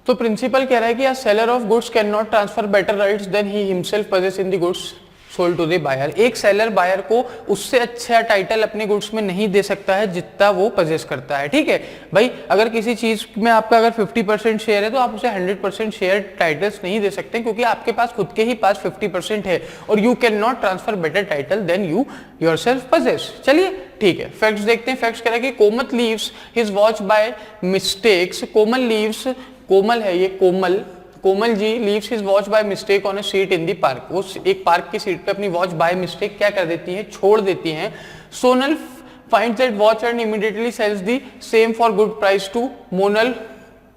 तो प्रिंसिपल कह रहा है कि a seller of goods cannot transfer better rights than he himself possess in the goods sold to the buyer। एक seller buyer को उससे अच्छा टाइटल अपने गुड्स में नहीं दे सकता है जितना वो पजेस करता है। ठीक है भाई, अगर किसी चीज में आपका अगर 50% शेयर है तो आप उसे 100% शेयर टाइटल्स नहीं दे सकते, क्योंकि आपके पास खुद के ही पास 50% है और you can not transfer better title than you yourself possess. चलिए ठीक है, फैक्ट्स देखते हैं। फैक्ट्स कह रहा है कि Komal leaves his watch by mistakes. Komal leaves, Komal है ये, Komal ji leaves his watch by mistake on a seat in the park. वो एक पार्क की सीट पे अपनी वॉच बाय मिस्टेक क्या कर देती हैं, छोड़ देती हैं। Sonal finds that watch and immediately sells the same for good price to Monal,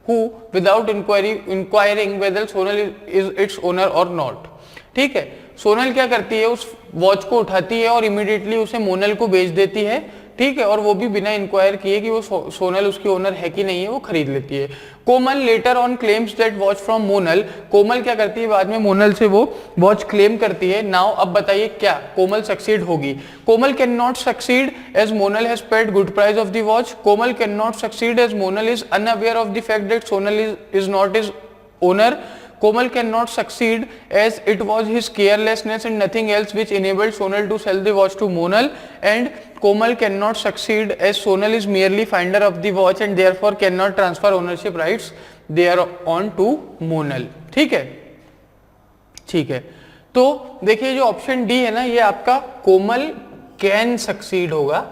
who without inquiring whether Sonal is its owner or not। ठीक है, सोनल क्या करती है, उस वॉच को उठाती है और इमीडिएटली उसे मोनल को बेच देती है। ठीक है, और वो भी बिना इंक्वायर किए कि वो सोनल उसकी ओनर है कि नहीं है, वो खरीद लेती है। Komal later on claims that watch from Monal. Komal क्या करती है, बाद में मोनल से वो वॉच क्लेम करती है। नाउ अब बताइए क्या कोमल सक्सीड होगी। Komal can not succeed as Monal has paid good price of the watch. Komal can not succeed as Monal is unaware of the fact that Sonal is not his owner. Komal cannot succeed as it was his carelessness and nothing else which enabled Sonal to sell the watch to Monal, and Komal cannot succeed as Sonal is merely finder of the watch and therefore cannot transfer ownership rights thereon to Monal। ठीक है, ठीक है, तो देखिए जो option D है ना, ये आपका कोमल कैन सक्सीड होगा।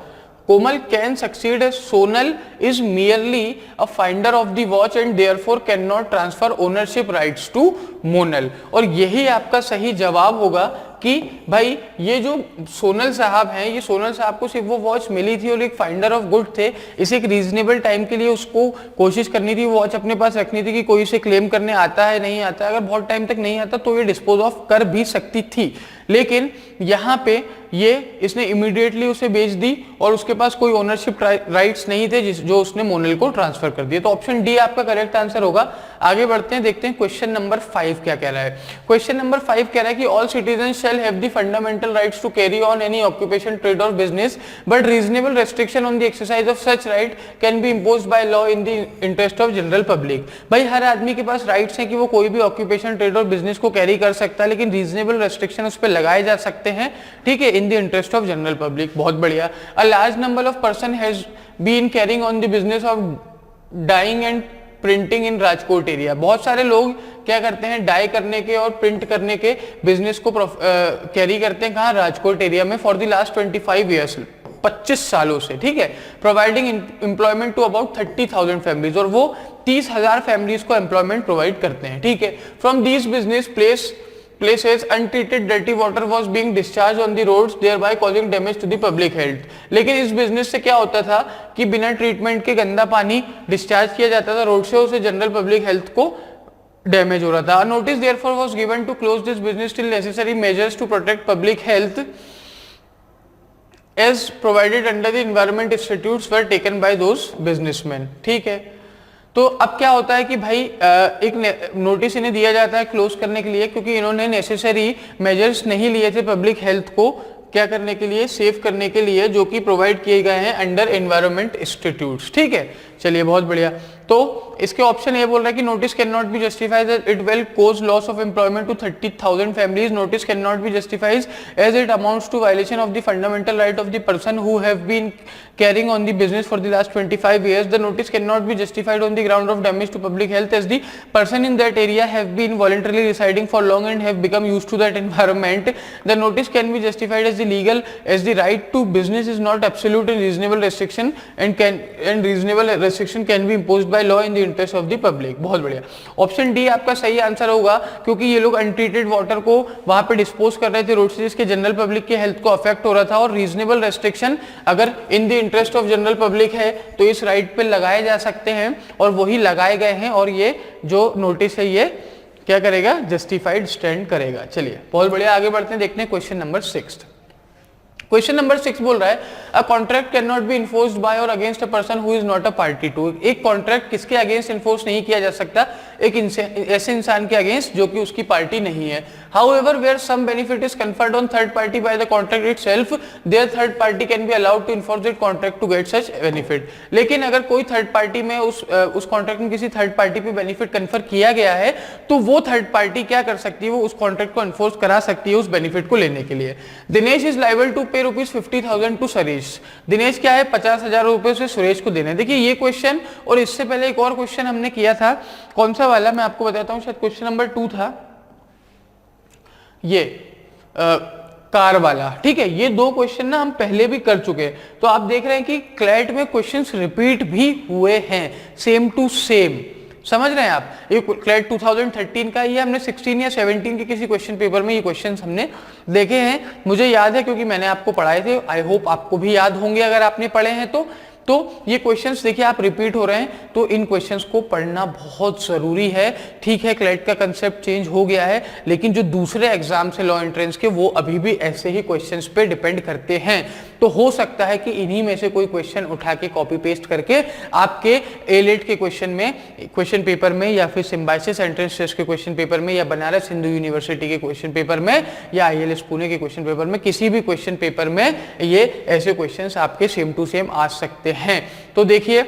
Komal can succeed as Sonal is merely a finder of the watch and therefore can not transfer ownership rights to Monal. और यही आपका सही जवाब होगा कि भाई ये जो सोनल साहब हैं, ये सोनल साहब को सिर्फ वो वॉच मिली थी और एक फाइंडर ऑफ गुड थे। इसे एक रीजनेबल टाइम के लिए उसको कोशिश करनी थी, वॉच अपने पास रखनी थी कि कोई इसे क्लेम करने आता है नहीं आता। अगर बहुत टाइम तक नहीं आता तो ये डिस्पोज ऑफ कर भी सकती थी, लेकिन यहाँ पे ये इसने इमीडिएटली उसे बेच दी और उसके पास कोई ओनरशिप राइट्स नहीं थे जो उसने मोनल को ट्रांसफर कर दिए। तो ऑप्शन डी आपका करेक्ट आंसर होगा। आगे बढ़ते हैं, देखते हैं क्वेश्चन नंबर 5 क्या कह रहा है। क्वेश्चन नंबर 5 कह रहा है कि all citizen shall have the fundamental rights to carry on any occupation, trade और business, but reasonable restriction on the exercise of such right can be imposed by law in the interest of general public. भाई हर आदमी के पास rights हैं कि वो कोई भी ऑक्यूपेशन, ट्रेड और बिजनेस को कैरी कर सकता है, लेकिन रीजनेबल रेस्ट्रिक्शन उस पर लगाए जा सकते हैं। ठीक है, in the interest of general public. बहुत बढ़िया। A large number of person has been carrying on the business of dyeing and printing in Rajkot area. बहुत सारे लोग क्या करते हैं, डाई करने के और प्रिंट करने के बिजनेस को कैरी करते हैं कहाँ, राजकोट एरिया में, फॉर द लास्ट 25 ईयर्स, 25 सालों से। ठीक है, providing employment to about 30,000 families, और वो 30,000 फैमिलीज को एम्प्लॉयमेंट प्रोवाइड करते हैं। ठीक है, from these business places untreated dirty water was being discharged on the roads, thereby causing damage to the public health। लेकिन इस बिजनेस से क्या होता था कि बिना ट्रीटमेंट के गंदा पानी डिस्चार्ज किया जाता था रोड से, उसे जनरल पब्लिक हेल्थ को डैमेज हो रहा था। Notice therefore was given to close this business till necessary measures to protect public health as provided under the environment statutes were taken by those businessmen। ठीक है, तो अब क्या होता है कि भाई एक नोटिस इन्हें दिया जाता है क्लोज करने के लिए, क्योंकि इन्होंने नेसेसरी मेजर्स नहीं लिए थे पब्लिक हेल्थ को क्या करने के लिए, सेव करने के लिए, जो कि प्रोवाइड किए गए हैं अंडर एनवायरमेंट इंस्टीट्यूट्स। ठीक है, चलिए बहुत बढ़िया। तो इसके ऑप्शन ए बोल रहा है कि notice can not be justified as it will cause loss of employment to 30,000 families. Notice can not be justified as it amounts to violation of the fundamental right of the person who have been carrying on the business for the last 25 years. The notice cannot be justified on the ground of damage to public health as the person in that area have been voluntarily residing for long and have become used to that environment. The notice can be justified as the legal, as the right to business is not absolute and reasonable restriction and reasonable restriction can be imposed by law in the interest of the public। बहुत बढ़िया, option D आपका सही answer होगा, क्योंकि ये लोग untreated water को वहां पे डिस्पोज कर रहे थे रोड से, जिसके जनरल पब्लिक के हेल्थ को अफेक्ट हो रहा था, और रीजनेबल रेस्ट्रिक्शन अगर इन the interest of general public है तो इस राइट पे लगाए जा सकते हैं, और वही लगाए गए हैं, और ये जो नोटिस है ये क्या करेगा, जस्टिफाइड स्टैंड करेगा। चलिए बहुत बढ़िया, आगे बढ़ते हैं, देखते हैं क्वेश्चन नंबर 6। क्वेश्चन नंबर 6 बोल रहा है a contract can not be enforced by और against a person who is not a party to. एक कॉन्ट्रैक्ट किसके अगेंस्ट इन्फोर्स नहीं किया जा सकता, एक ऐसे इंसान के अगेंस्ट जो कि उसकी पार्टी नहीं है। However, where some benefit is conferred on third party by the contract itself, their third party can be allowed to enforce that contract to get such benefit. लेकिन अगर कोई थर्ड पार्टी में उस कॉन्ट्रैक्ट में किसी third party पे benefit confer किया गया है तो वो थर्ड पार्टी क्या कर सकती है, वो उस कॉन्ट्रैक्ट को एनफोर्स करा सकती है उस बेनिफिट को लेने के लिए। दिनेश इज लाइबल टू पे ₹50,000 टू सुरेश। दिनेश क्या है 50,000 रुपए से सुरेश को देने। देखिए ये क्वेश्चन और इससे पहले एक और क्वेश्चन हमने किया था, कौन सा वाला मैं आपको बताता हूँ, शायद क्वेश्चन नंबर 2 था ये कार वाला। ठीक है, ये दो क्वेश्चन ना हम पहले भी कर चुके हैं, तो आप देख रहे हैं कि क्लैट में क्वेश्चंस रिपीट भी हुए हैं, सेम टू सेम। समझ रहे हैं आप, ये क्लैट 2013 का, ये हमने 16 या 17 के किसी क्वेश्चन पेपर में ये क्वेश्चंस हमने देखे हैं, मुझे याद है क्योंकि मैंने आपको पढ़ाए थे। आई होप आपको भी याद होंगे अगर आपने पढ़े हैं तो ये क्वेश्चंस देखिए आप रिपीट हो रहे हैं, तो इन क्वेश्चंस को पढ़ना बहुत जरूरी है। ठीक है, क्लैट का कंसेप्ट चेंज हो गया है, लेकिन जो दूसरे एग्जाम से लॉ एंट्रेंस के वो अभी भी ऐसे ही क्वेश्चंस पे डिपेंड करते हैं। तो हो सकता है कि इन्हीं में से कोई क्वेश्चन उठा के कॉपी पेस्ट करके आपके एलेट के क्वेश्चन पेपर में या फिर सिम्बायोसिस एंट्रेंस टेस्ट के क्वेश्चन पेपर में या बनारस हिंदू यूनिवर्सिटी के क्वेश्चन पेपर में या ILS पुणे के क्वेश्चन पेपर में, किसी भी क्वेश्चन पेपर में ये ऐसे क्वेश्चंस आपके सेम टू सेम आ सकते हैं। तो देखिए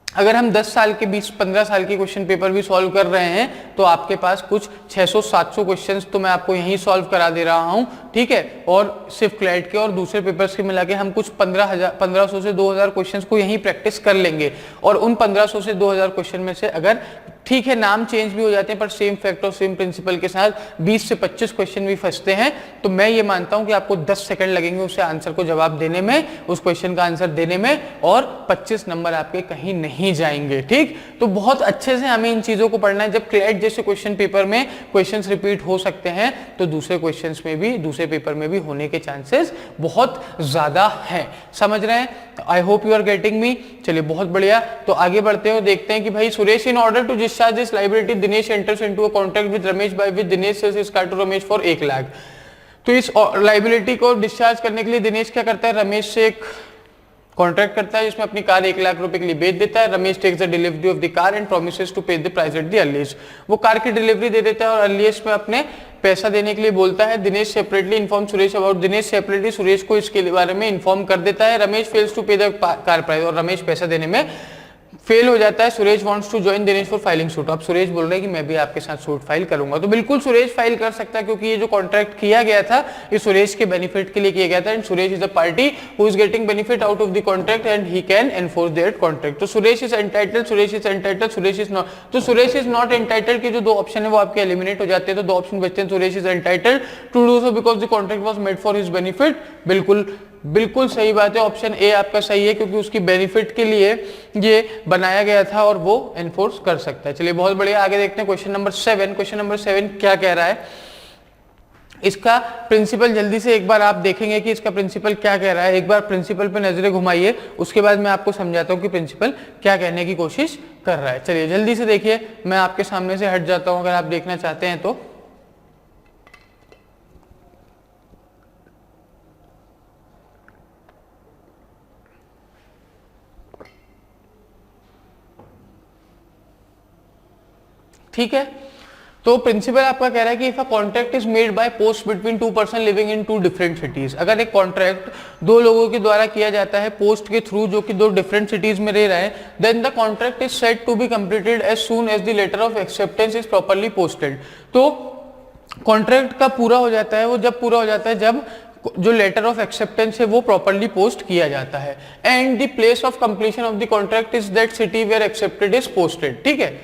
अगर हम 10 साल के 20-15 साल के क्वेश्चन पेपर भी सॉल्व कर रहे हैं तो आपके पास कुछ 600-700 क्वेश्चंस तो मैं आपको यहीं सॉल्व करा दे रहा हूं। ठीक है, और सिर्फ क्लैट के और दूसरे पेपर्स के मिला के हम कुछ 1500 से 2000 क्वेश्चंस को यहीं प्रैक्टिस कर लेंगे। और उन 1500 से 2000 क्वेश्चन में से अगर ठीक है नाम चेंज भी हो जाते हैं पर सेम फैक्ट और सेम प्रिंसिपल के साथ 20 से 25 क्वेश्चन भी फंसते हैं, तो मैं ये मानता हूं कि आपको 10 सेकंड लगेंगे उसे आंसर को जवाब देने में, उस क्वेश्चन का आंसर देने में, और 25 नंबर आपके कहीं नहीं जाएंगे। ठीक, तो बहुत अच्छे से हमें इन चीजों को पढ़ना है। जब क्लैट जैसे क्वेश्चन पेपर में क्वेश्चंस रिपीट हो सकते हैं तो दूसरे क्वेश्चंस में भी, दूसरे पेपर में भी होने के चांसेस बहुत ज्यादा हैं। समझ रहे हैं? I hope you are getting me. चलिए बहुत बढ़िया, तो आगे बढ़ते हैं, देखते हैं कि भाई Suresh in order to discharge this liability Dinesh enters into a contract with Ramesh by with Dinesh sells his car to Ramesh for 1 lakh. तो इस लायबिलिटी को डिस्चार्ज करने के लिए दिनेश क्या करता है, रमेश से एक कॉन्ट्रैक्ट करता है जिसमें अपनी कार 1 लाख रुपए के लिए बेच देता है। Ramesh takes the delivery of the car and promises to pay the price at the earliest. वो कार की डिलीवरी दे देता है और अर्लीस्ट में अपने पैसा देने के लिए बोलता है। Dinesh separately inform Suresh about, Dinesh separately Suresh को इसके बारे में इन्फॉर्म कर देता है। Ramesh fails to pay the car price, और रमेश पैसा देने में फेल हो जाता है। Suresh wants to join Dinesh for filing suit. अब सुरेश बोल रहे हैं कि मैं भी आपके साथ सूट फाइल करूंगा, तो बिल्कुल सुरेश फाइल कर सकता है क्योंकि ये जो कॉन्ट्रैक्ट किया गया था ये सुरेश के बेनिफिट के लिए किया गया था। And Suresh is a party who is getting benefit out of the contract and he can enforce their contract. तो Suresh is entitled, Suresh is entitled, Suresh is not. तो सुरेश इज नॉट एंटाइटल्ड के जो दो ऑप्शन है वो आपके एलिमिनेट हो जाते हैं, तो दो ऑप्शन बचते हैं। Suresh is entitled to do so because the contract was made for his benefit. बिल्कुल सही बात है, ऑप्शन ए आपका सही है क्योंकि उसकी बेनिफिट के लिए ये बनाया गया था और वो एनफोर्स कर सकता है। चलिए बहुत बढ़िया, आगे देखते हैं क्वेश्चन नंबर 7। क्वेश्चन नंबर 7 क्या कह रहा है, इसका प्रिंसिपल जल्दी से एक बार आप देखेंगे कि इसका प्रिंसिपल क्या कह रहा है। एक बार प्रिंसिपल पे नजरें घुमाइए, उसके बाद मैं आपको समझाता हूं कि प्रिंसिपल क्या कहने की कोशिश कर रहा है। चलिए जल्दी से देखिए, मैं आपके सामने से हट जाता हूं अगर आप देखना चाहते हैं तो। ठीक है, तो प्रिंसिपल आपका कह रहा है कि if a contract is made by post between 2 person living in 2 different cities, अगर एक कॉन्ट्रैक्ट दो लोगों के द्वारा किया जाता है पोस्ट के थ्रू जो कि दो डिफरेंट सिटीज में रह रहे हैं, then the contract is said to be completed as soon as the letter of acceptance is properly posted. तो कॉन्ट्रैक्ट का पूरा हो जाता है, वो जब पूरा हो जाता है जब जो लेटर ऑफ एक्सेप्टेंस है वो प्रॉपर्ली पोस्ट किया जाता है। And the place of completion of the contract is that city where accepted is posted. ठीक है,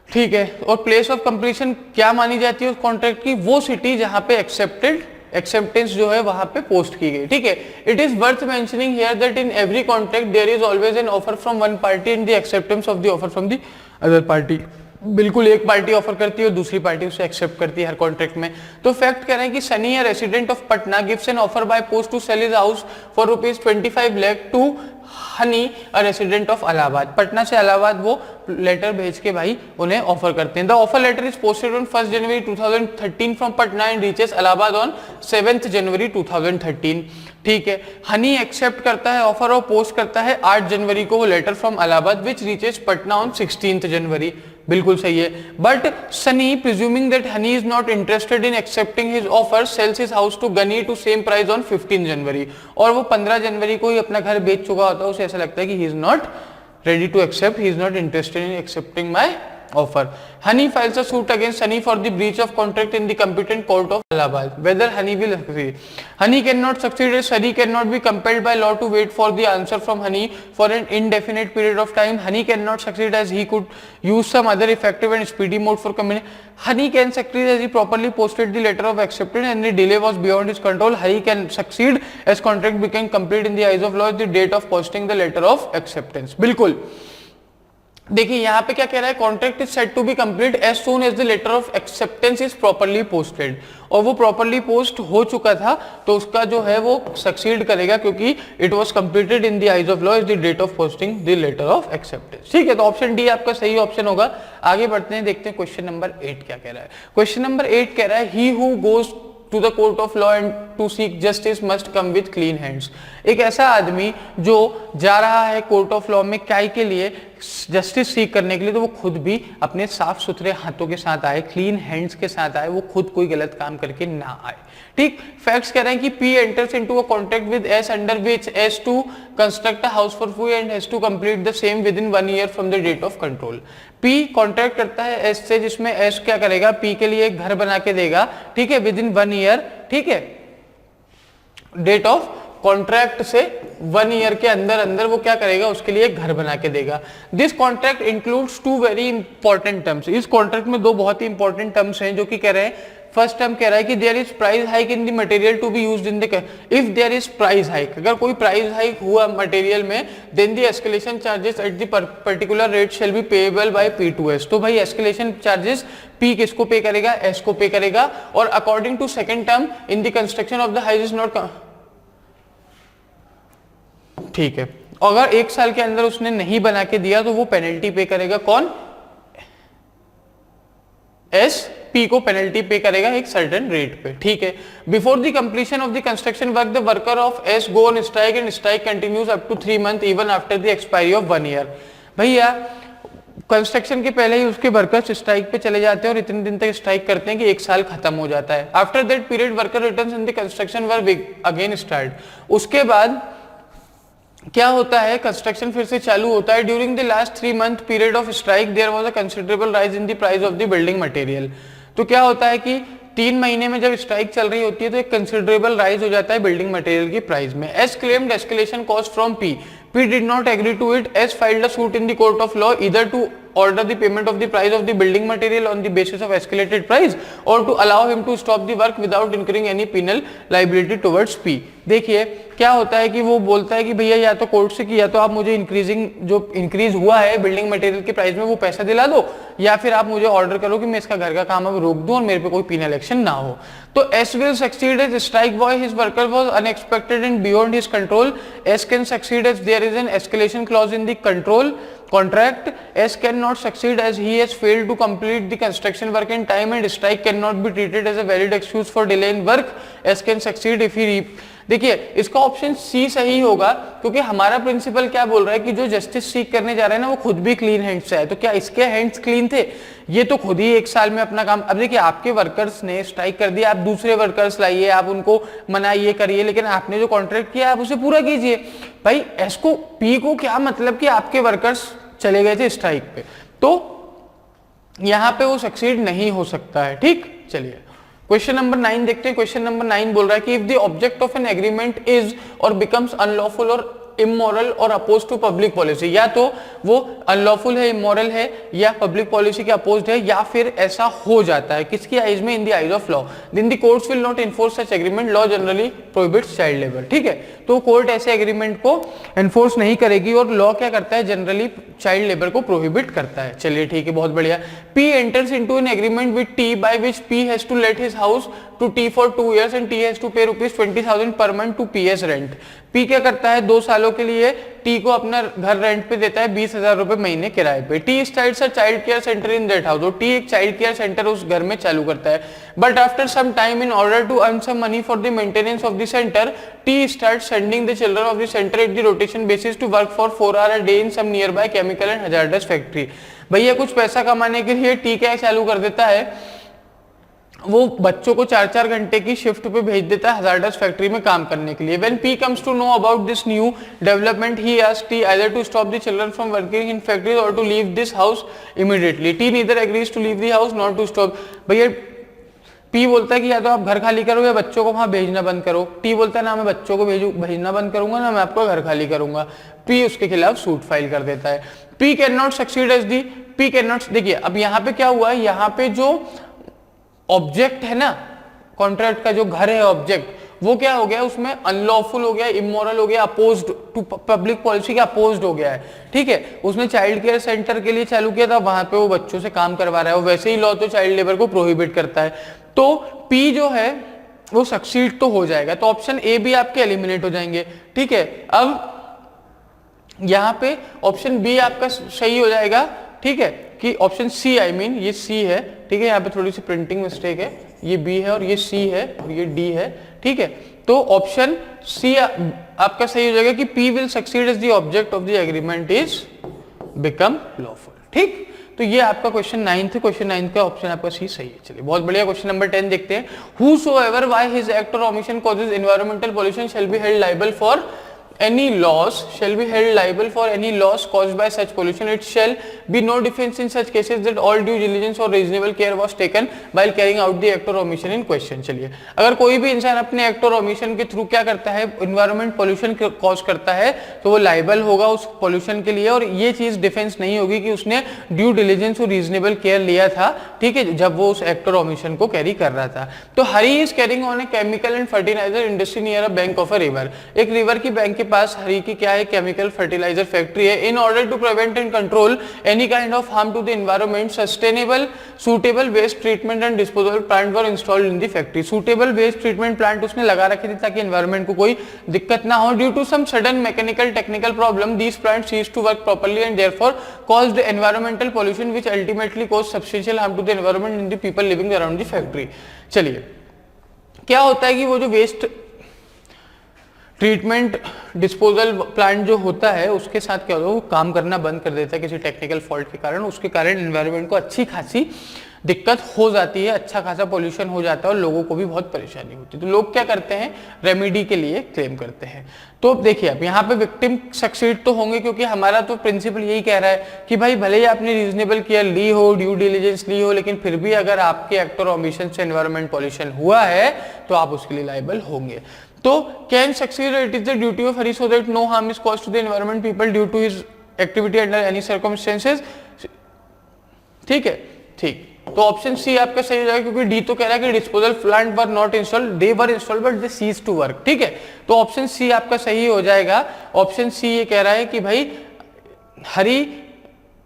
ठीक है, और प्लेस ऑफ कंप्लीशन क्या मानी जाती है उस कॉन्ट्रैक्ट की, वो सिटी जहां पे एक्सेप्टेंस जो है वहां पे पोस्ट की गई। ठीक है, it is worth mentioning here that in every contract there is always an offer from one party and the acceptance of the offer from the other party. बिल्कुल एक पार्टी ऑफर करती है और दूसरी पार्टी उसे एक्सेप्ट करती है हर contract में। तो फैक्ट कह रहे हैं कि सनी है resident of Patna gives an offer by post to sell his house for ₹25 lakh to Honey a resident of Allahabad. Patna से इलाहाबाद वो लेटर भेज के भाई उन्हें ऑफर करते हैं। The offer letter is posted on 1 January 2013 from Patna and reaches Allahabad on 7 January 2013। ठीक है, हनी एक्सेप्ट करता है ऑफर और पोस्ट करता है 8 जनवरी को वो letter from Allahabad which reaches Patna on 16 January. बिल्कुल सही है। But Sunny presuming that Honey is not interested in accepting his offer sells his house to Gani to same price on 15 January, और वो 15 जनवरी को ही अपना घर बेच चुका होता है, उसे ऐसा लगता है कि he is not ready to accept, he is not interested in accepting my offer. Honey files a suit against Sunny for the breach of contract in the competent court of Allahabad. Whether Honey will succeed? Honey cannot succeed as Sunny cannot be compelled by law to wait for the answer from Honey for an indefinite period of time. Honey cannot succeed as he could use some other effective and speedy mode for communication. Honey can succeed as he properly posted the letter of acceptance and the delay was beyond his control. Honey can succeed as contract became complete in the eyes of law at the date of posting the letter of acceptance. बिल्कुल देखिए यहाँ पे क्या कह रहा है, contract is set to be complete as soon as the letter of acceptance is properly posted, और वो प्रॉपर्ली पोस्ट हो चुका था तो उसका जो है वो सक्सीड करेगा क्योंकि it was completed in the eyes of law is the date of posting the letter of acceptance. ठीक है, तो ऑप्शन डी आपका सही ऑप्शन होगा। आगे बढ़ते हैं, देखते हैं क्वेश्चन नंबर 8 क्या कह रहा है। क्वेश्चन नंबर 8 कह रहा है he who goes to the court of law and to seek justice must come with clean hands। एक ऐसा आदमी जो जा रहा है कोर्ट ऑफ लॉ में काय के लिए, जस्टिस सीख करने के लिए, तो वो खुद भी अपने साफ सुथरे हाथों के साथ आए, क्लीन हैंड्स के साथ आए, वो खुद कोई गलत काम करके ना आए। ठीक, फैक्ट्स कह रहे हैं कि P enters into a contract with S under which S to construct a house for free and has to complete the same within 1 year from the date of control। P contract करता है S से, जिसमें S क्या करेगा, P के लिए एक घर बना के देगा, ठीक है, विद इन 1 ईयर, ठीक है, डेट ऑफ कॉन्ट्रैक्ट से 1 ईयर के अंदर अंदर वो क्या करेगा, उसके लिए एक घर बना के देगा। This contract includes 2 very important terms. इस कॉन्ट्रैक्ट में 2 बहुत ही इंपॉर्टेंट टर्म्स हैं जो कि कह रहे हैं, फर्स्ट टर्म कह रहा है कि there is price hike in the material to be used in the, if there is price hike, अगर कोई प्राइस हाइक हुआ मटेरियल में, then the escalation charges at the particular rate shall be payable by P to S। तो भाई escalation charges P किसको पे करेगा, S को पे करेगा। और according to second term in the construction of the house is not, ठीक है, अगर 1 साल के अंदर उसने नहीं बना के दिया तो वो पेनल्टी पे करेगा, कौन, S P को पेनल्टी पे करेगा एक सर्टेन रेट पे। ठीक है, before the completion of the construction work the worker of S go on strike and strike continues up to 3 month even after the expiry of 1 year. भैया construction के पहले ही उसके workers strike पे चले जाते हैं और इतने दिन तक स्ट्राइक करते हैं कि 1 साल खत्म हो जाता है। After that period worker returns in the construction work again start. उसके बाद क्या होता है, कंस्ट्रक्शन फिर से चालू होता है। During the last 3 month period of strike there was a considerable rise in the price of the building material. तो क्या होता है कि 3 महीने में जब स्ट्राइक चल रही होती है तो एक कंसिडरेबल राइज हो जाता है बिल्डिंग मटेरियल की प्राइस में। S claimed escalation cost from P did not agree to it. S filed a suit in the court of law either to order the payment of the price of the building material on the basis of escalated price or to allow him to stop the work without incurring any penal liability towards P। देखिए क्या होता है कि वो बोलता है कि भैया या तो कोर्ट से कि या तो आप मुझे इंक्रीज हुआ है बिल्डिंग मटेरियल के प्राइस में वो पैसा दिला दो, या फिर आप मुझे ऑर्डर करो कि मैं इसका घर का काम अब रोक दूं और मेरे पे कोई पेनल एक्शन ना हो। तो S will succeed as strike by, his worker was unexpected and beyond his control. S can succeed as there is an escalation clause in the control contract। S cannot succeed as he has failed to complete the construction work in time and strike cannot be treated as a valid excuse for delay in work। S can succeed if he देखिए इसका option C सही होगा क्योंकि हमारा principal क्या बोल रहा है कि जो जस्टिस सीख करने जा रहे हैं ना वो खुद भी क्लीन हैंड्स से है। तो क्या इसके हैंड्स क्लीन थे? ये तो खुद ही 1 साल में अपना काम, अब देखिए आपके वर्कर्स ने स्ट्राइक कर दिया, आप दूसरे वर्कर्स लाइए, आप उनको मनाइए करिए, लेकिन आपने जो कॉन्ट्रैक्ट किया आप उसे पूरा कीजिए। भाई एस को पी को क्या मतलब कि आपके वर्कर्स चले गए थे स्ट्राइक पे, तो यहां पे वो सक्सीड नहीं हो सकता है। ठीक, चलिए क्वेश्चन नंबर 9 देखते हैं। क्वेश्चन नंबर 9 बोल रहा है कि if the object of an agreement is और बिकम्स अनलॉफुल और इमोरल और अपोज टू पब्लिक पॉलिसी, या तो वो अनलॉफुल है, इमोरल है, या पब्लिक पॉलिसी के अपोज्ड है, या फिर ऐसा हो जाता है किसकी आइज में, in the eyes of law, then the courts will not enforce such agreement. Law generally prohibits child labour. ठीक है, तो कोर्ट ऐसे एग्रीमेंट को एनफोर्स नहीं करेगी और लॉ क्या करता है, जनरली चाइल्ड लेबर को प्रोहिबिट करता है। चलिए ठीक है, बहुत बढ़िया। P enters into an agreement with T by which P has to let his house to T for 2 years and T has to pay ₹20,000 per month to P as rent। P क्या करता है, 2 सालों के लिए T को अपना घर rent पे देता है 20,000 रुपए महीने किराए पे। T starts a child care centre in that house, T एक चाइल्ड केयर सेंटर उस घर में चालू करता है। But after some time in order to earn some money for the maintenance of the centre, T start sending the children of the centre at the rotation basis to work for 4 hour a day in some near by chemical and hazardous factory. भैया कुछ पैसा कमाने के लिए T क्या चालू कर देता है, वो बच्चों को 4-4 घंटे की शिफ्ट पे भेज देता है हजार्डस फैक्ट्री में काम करने के लिए। When P comes to know about this new development, he asks T either to stop the children from working in factories or to leave this house immediately. T neither agrees to leave the house nor to stop. भैया P बोलता है कि या तो आप घर खाली करो या बच्चों को वहां भेजना बंद करो। T बोलता है ना मैं बच्चों को भेजना बंद करूंगा ना मैं आपको घर खाली करूंगा। P उसके खिलाफ सूट फाइल कर देता है। P cannot succeed as the P cannot, देखिए अब यहाँ पे क्या हुआ है, यहाँ पे जो ऑब्जेक्ट है ना कॉन्ट्रैक्ट का, जो घर है ऑब्जेक्ट, वो क्या हो गया उसमें अनलॉफुल हो गया, इमोरल हो गया, अपोज्ड टू पब्लिक पॉलिसी के अपोज्ड हो गया है। ठीक है, उसने चाइल्ड केयर सेंटर के लिए चालू किया था, वहां पे वो बच्चों से काम करवा रहा है, वैसे ही लॉ तो चाइल्ड लेबर को प्रोहिबिट करता है। तो पी जो है वो सक्सीड तो हो जाएगा, तो ऑप्शन ए भी आपके एलिमिनेट हो जाएंगे। ठीक है, अब यहाँ पे ऑप्शन बी आपका सही हो जाएगा। ठीक है, कि ऑप्शन सी, आई मीन ये सी है। ठीक है, यहाँ पे थोड़ी सी प्रिंटिंग मिस्टेक है, ये बी है और ये सी है और ये डी है। ठीक है, तो ऑप्शन सी आपका सही हो जाएगा कि P will succeed as the object of the agreement is become lawful. ठीक, तो ये आपका क्वेश्चन 9 है, क्वेश्चन 9 का ऑप्शन आपका सी सही है। चलिए बहुत बढ़िया, क्वेश्चन नंबर 10 देखते हैं। Whosoever by his act or omission causes environmental pollution shall be held liable for any loss, shall be held liable for any loss caused by such pollution. It shall be no defense in such cases that all due diligence or reasonable care was taken while carrying out the act or omission in question. चलिए, अगर कोई भी इंसान अपने act और omission के through क्या करता है, इन्वायरमेंट पोल्यूशन कॉज करता है, तो वो लाइबल होगा उस पोल्यूशन के लिए, और ये चीज डिफेंस नहीं होगी कि उसने ड्यू डिलीजेंस और रीजनेबल केयर लिया था। ठीक है, जब वो उस एक्ट और ओमिशन को कैरी कर रहा था। तो Hari is carrying on a chemical and fertiliser industry near a bank of a river, एक रिवर की बैंक के पास हरी की क्या है, केमिकल फर्टिलाइजर फैक्ट्री है। In order to prevent and control any kind of harm to the environment, sustainable suitable waste treatment and disposal plant were installed in the factory. Suitable waste treatment plant उसने लगा रखे थे ताकि environment को कोई दिक्कत ना हो। Due to some sudden mechanical technical problem these plant cease to work properly and therefore caused environmental pollution which ultimately cause substantial harm to the environment and the people living around the factory. चलिए, क्या होता है कि वो जो waste treatment disposal plant जो होता है उसके साथ क्या होता है, वो काम करना बंद कर देता है किसी टेक्निकल फॉल्ट के कारण। उसके कारण एनवायरनमेंट को अच्छी खासी दिक्कत हो जाती है, अच्छा खासा पोल्यूशन हो जाता है और लोगों को भी बहुत परेशानी होती है। तो लोग क्या करते हैं, रेमेडी के लिए क्लेम करते हैं। तो देखिए अब यहाँ पे विक्टिम सक्सीड तो होंगे, क्योंकि हमारा तो प्रिंसिपल यही कह रहा है कि भाई भले ही आपने रीजनेबल केयर ली हो, ड्यू डिलीजेंस ली हो, लेकिन फिर भी अगर आपके एक्ट और ओमिशन से एनवायरनमेंट पॉल्यूशन हुआ है तो आप उसके लिए लाइबल होंगे। तो can succeed, it is the duty of Hari so that no harm is caused to the environment people due to his activity under any circumstances. ठीक है, ठीक, तो ऑप्शन सी आपका सही हो जाएगा, क्योंकि डी तो कह रहा है कि disposal plant were not installed, they were installed but they cease to work. ठीक है, तो ऑप्शन सी आपका सही हो जाएगा। ऑप्शन सी ये कह रहा है कि भाई हरी,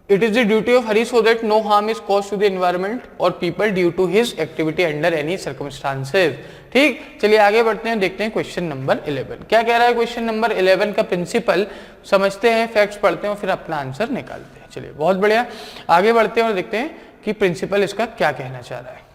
it is the duty of Hari so that no harm is caused to the environment or people due to his activity under any circumstances। ठीक, चलिए आगे बढ़ते हैं, देखते हैं क्वेश्चन नंबर 11 क्या कह रहा है। क्वेश्चन नंबर 11 का प्रिंसिपल समझते हैं, फैक्ट्स पढ़ते हैं और फिर अपना आंसर निकालते हैं। चलिए बहुत बढ़िया, आगे बढ़ते हैं और देखते हैं कि प्रिंसिपल इसका क्या कहना चाह रहा है।